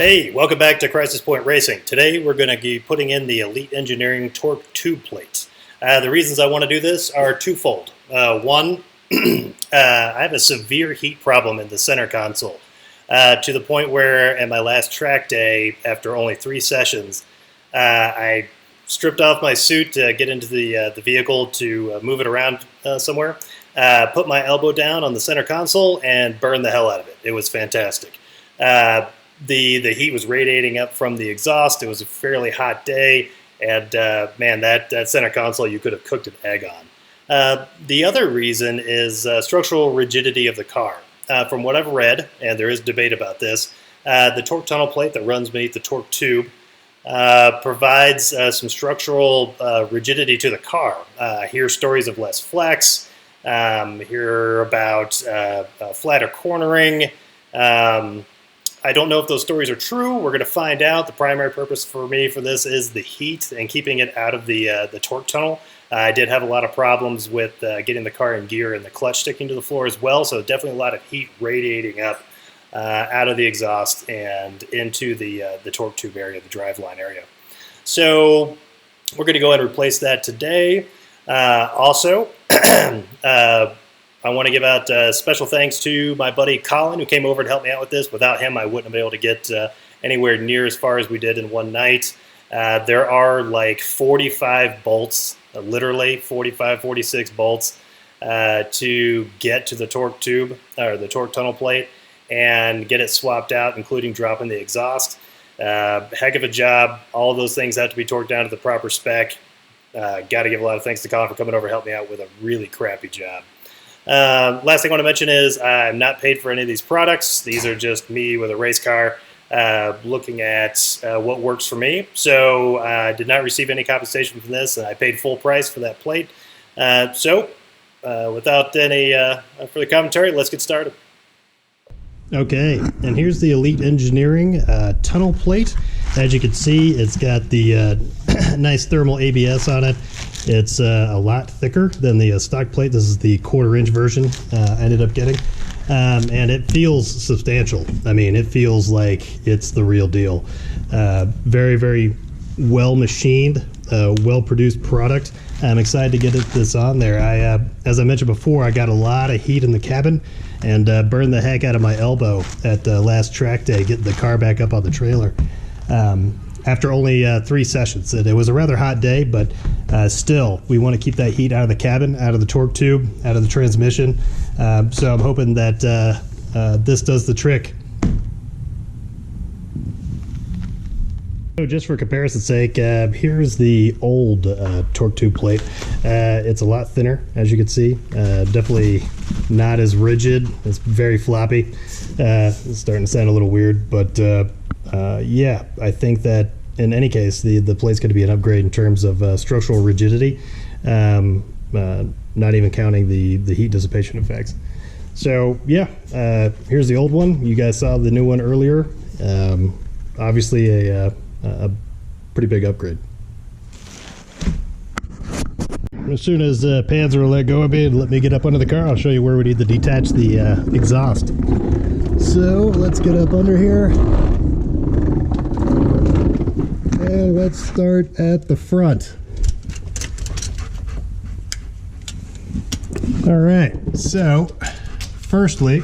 Hey, welcome back to Crisis Point Racing. Today we're going to be putting in the Elite Engineering torque tube plate. The reasons I want to do this are twofold. One, I have a severe heat problem in the center console to the point where at my last track day, after only 3 sessions, I stripped off my suit to get into the vehicle to move it around somewhere, put my elbow down on the center console and burned the hell out of it. It was fantastic. The heat was radiating up from the exhaust. It was a fairly hot day, and man, that center console you could have cooked an egg on. The other reason is structural rigidity of the car. From what I've read, and there is debate about this, the torque tunnel plate that runs beneath the torque tube provides some structural rigidity to the car. I hear stories of less flex, hear about flatter cornering. I don't know if those stories are true. We're going to find out. The primary purpose for me for this is the heat and keeping it out of the torque tunnel. I did have a lot of problems with getting the car in gear and the clutch sticking to the floor as well, so definitely a lot of heat radiating up out of the exhaust and into the torque tube area, the driveline area. So we're going to go ahead and replace that today. Also, I want to give out special thanks to my buddy Collin, who came over to help me out with this. Without him, I wouldn't have been able to get anywhere near as far as we did in one night. There are like 45 bolts, literally 45, 46 bolts to get to the torque tube, or the torque tunnel plate, and get it swapped out, including dropping the exhaust. Heck of a job. All of those things have to be torqued down to the proper spec. Got to give a lot of thanks to Collin for coming over to help me out with a really crappy job. Last thing I want to mention is I'm not paid for any of these products. These are just me with a race car looking at what works for me. So I did not receive any compensation from this, and I paid full price for that plate. Without any further commentary, let's get started. Okay, and here's the Elite Engineering tunnel plate. As you can see, it's got the nice thermal ABS on it. It's a lot thicker than the stock plate. This is the 1/4-inch version I ended up getting. And it feels substantial. I mean, it feels like it's the real deal. Very, very well machined, well produced product. I'm excited to get this on there. As I mentioned before, I got a lot of heat in the cabin and burned the heck out of my elbow at the last track day, getting the car back up on the trailer. After only 3 sessions. It was a rather hot day, but still, we want to keep that heat out of the cabin, out of the torque tube, out of the transmission. So I'm hoping that this does the trick. So just for comparison's sake, here's the old torque tube plate. It's a lot thinner, as you can see. Definitely not as rigid. It's very floppy. It's starting to sound a little weird, but yeah, I think that in any case, the plate's going to be an upgrade in terms of structural rigidity, not even counting the heat dissipation effects. So yeah, here's the old one. You guys saw the new one earlier. Obviously a pretty big upgrade. As soon as pads are let go of it, let me get up under the car. I'll show you where we need to detach the exhaust. So let's get up under here. And let's start at the front. All right, so firstly,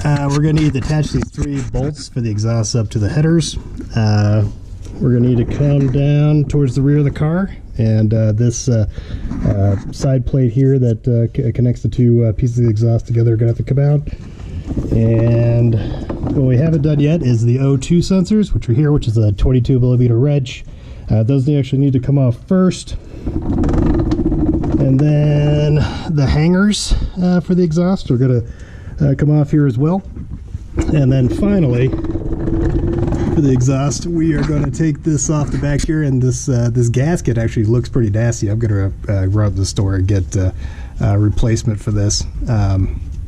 we're going to need to attach these 3 bolts for the exhaust up to the headers. We're going to need to come down towards the rear of the car, and this side plate here that connects the 2 pieces of the exhaust together are going to have to come out. And what we haven't done yet is the O2 sensors, which are here, which is a 22mm wrench. Those actually need to come off first. And then the hangers for the exhaust are going to come off here as well. And then finally, for the exhaust, we are going to take this off the back here, and this gasket actually looks pretty nasty. I'm going to run to the store and get a replacement for this.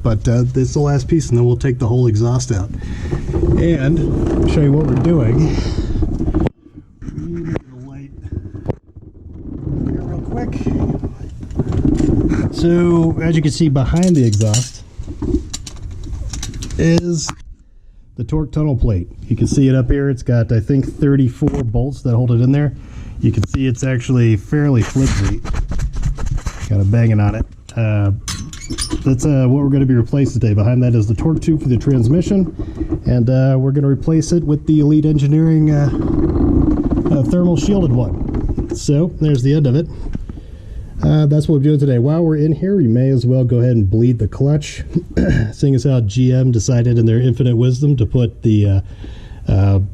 But this is the last piece, and then we'll take the whole exhaust out. And I'll show you what we're doing. We need the light here real quick. So as you can see behind the exhaust is the torque tunnel plate. You can see it up here. It's got, I think, 34 bolts that hold it in there. You can see it's actually fairly flimsy. Got a banging on it. That's what we're going to be replacing today. Behind that is the torque tube for the transmission, and we're going to replace it with the Elite Engineering thermal shielded one. So there's the end of it. That's what we're doing today. While we're in here, we may as well go ahead and bleed the clutch, seeing as how GM decided in their infinite wisdom to put the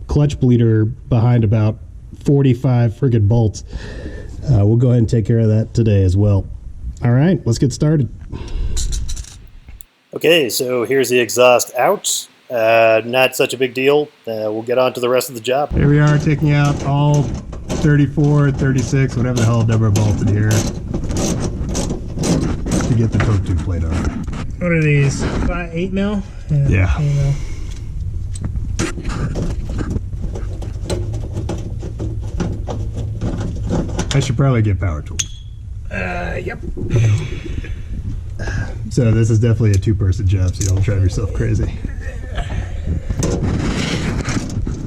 clutch bleeder behind about 45 friggin' bolts. We'll go ahead and take care of that today as well. All right, let's get started. Okay, so here's the exhaust out. Not such a big deal. We'll get on to the rest of the job. Here we are, taking out all 34, 36, whatever the hell number of bolts in here to get the torque tube plate on. What are these? 8 mil? Yeah. 8 mil. I should probably get power tools. Yep. So this is definitely a two-person job, so you don't drive yourself crazy.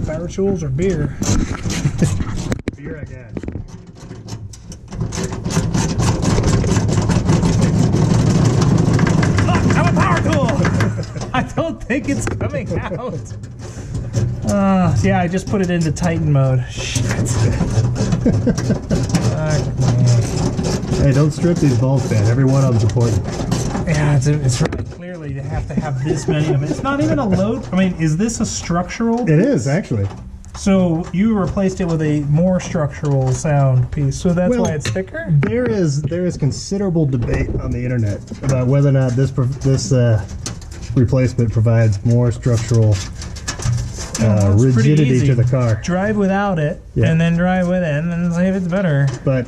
Power tools or beer? Beer, I guess. Look, I'm a power tool! I don't think it's coming out. Yeah, I just put it into Titan mode. Shit. Hey, don't strip these bolts, man. Every one of them's important. Yeah, it's really clearly they have to have this many of it. It's not even a load. I mean, is this a structural piece? It is, actually. So you replaced it with a more structural sound piece, so that's why it's thicker? There is considerable debate on the internet about whether or not this replacement provides more structural rigidity to the car. Drive without it, and then drive with it, and then see if it's better. But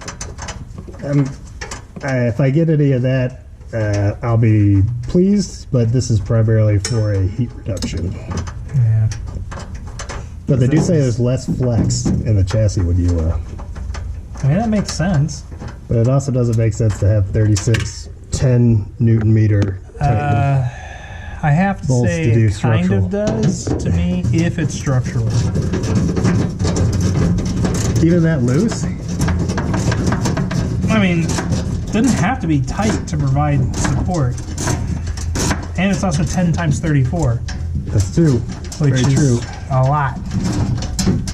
if I get any of that, I'll be pleased, but this is primarily for a heat reduction. Yeah. But they do say there's less flex in the chassis when you... I mean, that makes sense. But it also doesn't make sense to have 36 10 Newton meter Titan. I have to say it kind of does to me if it's structural. Even that loose? I mean, it doesn't have to be tight to provide support. And it's also 10 times 34. That's two. Which Very is true. A lot.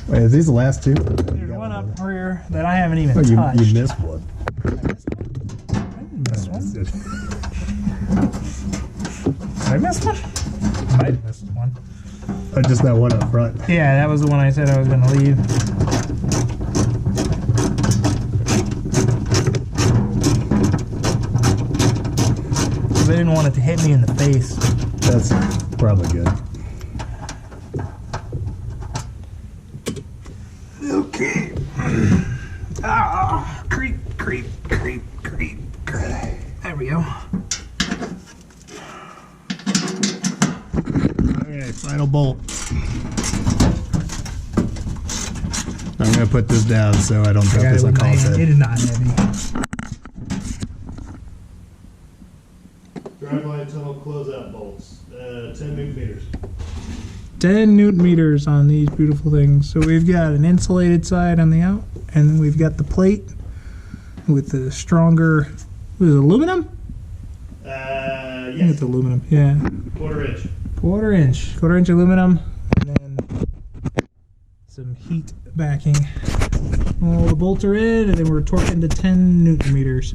Wait, is these the last two? There's one up here that I haven't even touched. touched. You missed one. I missed one? I missed one. Oh, just that one up front. Yeah, that was the one I said I was going to leave. Because I didn't want it to hit me in the face. That's probably good. Okay. Ah, creep, creep, creep, creep, creep. There we go. Okay, final bolt. I'm going to put this down so I don't drop this on Colin's head. It is not heavy. Driveline tunnel closeout bolts. 10 Newton meters. 10 Newton meters on these beautiful things. So we've got an insulated side on the out, and then we've got the plate with the stronger, what is it, aluminum? I think it's aluminum, yeah. Quarter inch aluminum, and then some heat backing. All the bolts are in, and then we're torquing to 10 Newton meters.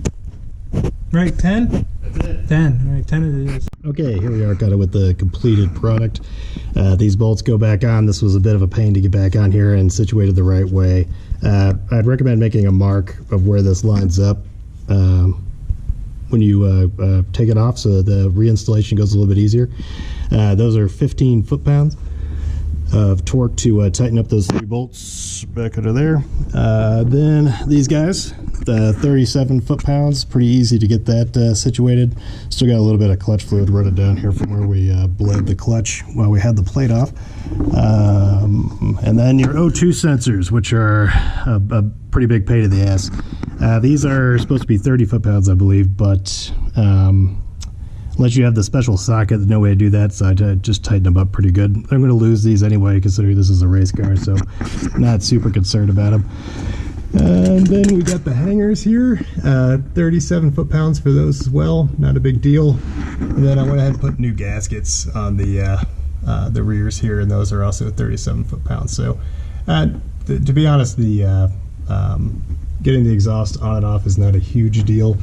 Right, 10? That's it. 10, right, 10 it is. Okay, here we are, got it with the completed product. These bolts go back on. This was a bit of a pain to get back on here and situated the right way. I'd recommend making a mark of where this lines up when you take it off so the reinstallation goes a little bit easier. Those are 15 foot-pounds of torque to tighten up those 3 bolts back under there. Then these guys, the 37 foot-pounds, pretty easy to get that situated. Still got a little bit of clutch fluid running down here from where we bled the clutch while we had the plate off. And then your O2 sensors, which are a pretty big pain in the ass. These are supposed to be 30 foot-pounds, I believe, but unless you have the special socket, there's no way to do that, so I just tighten them up pretty good. I'm going to lose these anyway, considering this is a race car, so not super concerned about them. And then we got the hangers here, 37 foot-pounds for those as well, not a big deal. And then I went ahead and put new gaskets on the rears here, and those are also 37 foot-pounds. So to be honest, the getting the exhaust on and off is not a huge deal.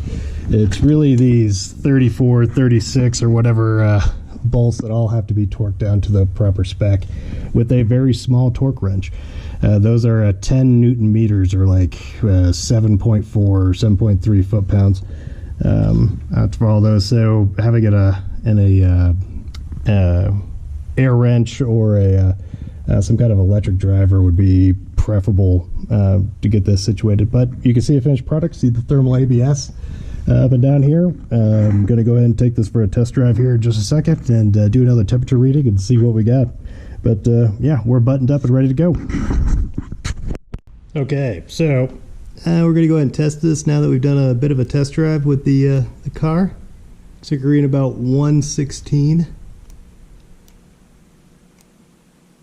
It's really these 34, 36, or whatever bolts that all have to be torqued down to the proper spec with a very small torque wrench. Those are 10 Newton meters, or like 7.4 or 7.3 foot-pounds out for all those. So having it in a air wrench or some kind of electric driver would be preferable to get this situated. But you can see a finished product, see the thermal ABS up and down here. I'm going to go ahead and take this for a test drive here in just a second and do another temperature reading and see what we got. But yeah, we're buttoned up and ready to go. Okay, so we're going to go ahead and test this now that we've done a bit of a test drive with the car. Looks like we're reading about 116.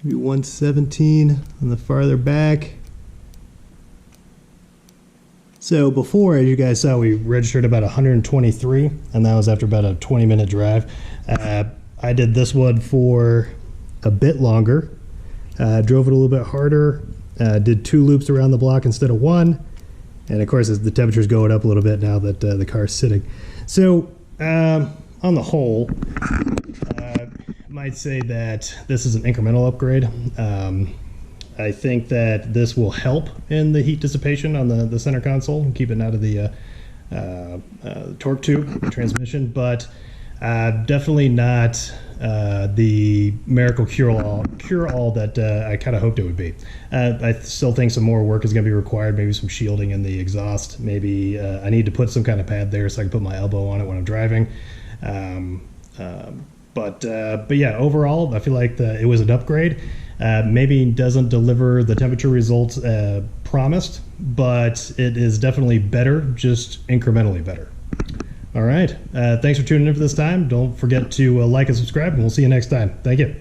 Maybe 117 on the farther back. So before, as you guys saw, we registered about 123, and that was after about a 20-minute drive. I did this one for a bit longer, drove it a little bit harder, did 2 loops around the block instead of 1, and of course the temperature's going up a little bit now that the car's sitting. So on the whole, might say that this is an incremental upgrade. I think that this will help in the heat dissipation on the center console and keep it out of the torque tube transmission, but definitely not the miracle cure-all that I kind of hoped it would be. I still think some more work is going to be required, maybe some shielding in the exhaust. Maybe I need to put some kind of pad there so I can put my elbow on it when I'm driving. But yeah, overall, I feel like it was an upgrade. Maybe doesn't deliver the temperature results promised, but it is definitely better, just incrementally better. All right. Thanks for tuning in for this time. Don't forget to like and subscribe, and we'll see you next time. Thank you.